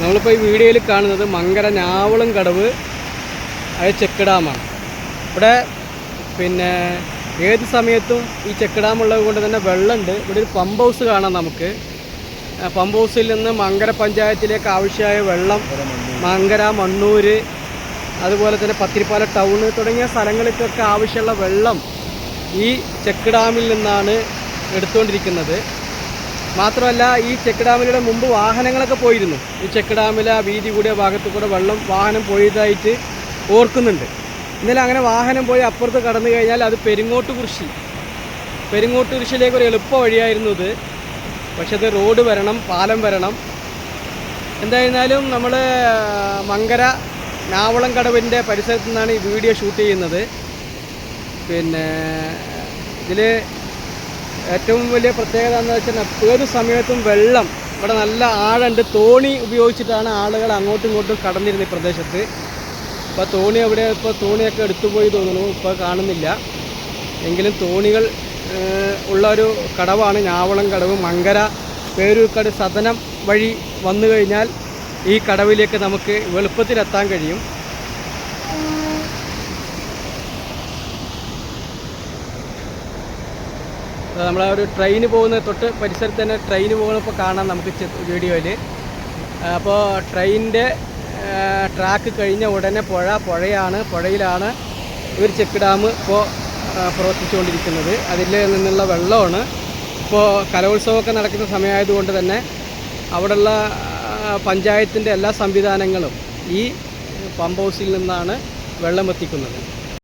നമ്മളിപ്പോൾ ഈ വീഡിയോയിൽ കാണുന്നത് മങ്കര ഞാവളം കടവ് അത് ചെക്ക് ഡാമാണ്. ഇവിടെ പിന്നെ ഏത് സമയത്തും ഈ ചെക്ക് ഡാം ഉള്ളത് കൊണ്ട് തന്നെ വെള്ളമുണ്ട്. ഇവിടെ ഒരു പമ്പ് ഹൗസ് കാണാം നമുക്ക്. പമ്പ് ഹൗസിൽ നിന്ന് മങ്കര പഞ്ചായത്തിലേക്ക് ആവശ്യമായ വെള്ളം മങ്കര, മണ്ണൂർ, അതുപോലെ തന്നെ പത്തിരിപ്പാല ടൗണ് തുടങ്ങിയ സ്ഥലങ്ങളിലേക്കൊക്കെ ആവശ്യമുള്ള വെള്ളം ഈ ചെക്ക് ഡാമിൽ നിന്നാണ് എടുത്തുകൊണ്ടിരിക്കുന്നത്. മാത്രമല്ല ഈ ചെക്ക് ഡാമിലൂടെ മുമ്പ് വാഹനങ്ങളൊക്കെ പോയിരുന്നു. ഈ ചെക്ക് ഡാമിലെ ആ വീതി കൂടിയ ഭാഗത്ത് കൂടെ വാഹനം പോയതായിട്ട് ഓർക്കുന്നുണ്ട്. ഇന്നലെ അങ്ങനെ വാഹനം പോയി അപ്പുറത്ത് കടന്നു കഴിഞ്ഞാൽ അത് പെരിങ്ങോട്ടുകുരിശിലേക്ക് ഒരു എളുപ്പ വഴിയായിരുന്നു ഇത്. പക്ഷെ അത് റോഡ് വരണം, പാലം വരണം. എന്തായിരുന്നാലും നമ്മൾ മങ്കര ഞാവളം കടവിൻ്റെ പരിസരത്തു നിന്നാണ് ഈ വീഡിയോ ഷൂട്ട് ചെയ്യുന്നത്. പിന്നെ ഇതിൽ ഏറ്റവും വലിയ പ്രത്യേകത എന്ന് വെച്ചാൽ ഏത് സമയത്തും വെള്ളം ഇവിടെ നല്ല ആഴമുണ്ട്. തോണി ഉപയോഗിച്ചിട്ടാണ് ആളുകൾ അങ്ങോട്ടും ഇങ്ങോട്ടും കടന്നിരുന്നത് ഈ പ്രദേശത്ത്. ഇപ്പോൾ തോണിയൊക്കെ എടുത്തുപോയി തോന്നുന്നു, ഇപ്പോൾ കാണുന്നില്ല. എങ്കിലും തോണികൾ ഉള്ള ഒരു കടവാണ് ഞാവളം കടവ്. മങ്കര പേരൂർക്കാട് സദനം വഴി വന്നു കഴിഞ്ഞാൽ ഈ കടവിലേക്ക് നമുക്ക് എളുപ്പത്തിലെത്താൻ കഴിയും. നമ്മളെ ഒരു ട്രെയിന് പോകുന്ന തൊട്ട് പരിസരത്ത് തന്നെ ട്രെയിന് പോകുന്നപ്പോൾ കാണാം നമുക്ക് വീഡിയോയിൽ. അപ്പോൾ ട്രെയിനിൻ്റെ ട്രാക്ക് കഴിഞ്ഞ ഉടനെ പുഴയിലാണ് ഒരു ചെക്ക് ഡാം ഇപ്പോൾ പ്രവർത്തിച്ചുകൊണ്ടിരിക്കുന്നത്. അതിൽ നിന്നുള്ള വെള്ളമാണ് ഇപ്പോൾ കലോത്സവമൊക്കെ നടക്കുന്ന സമയമായതുകൊണ്ട് തന്നെ അവിടെയുള്ള പഞ്ചായത്തിൻ്റെ എല്ലാ സംവിധാനങ്ങളും ഈ പമ്പ് ഹൗസിൽ നിന്നാണ് വെള്ളം എത്തിക്കുന്നത്.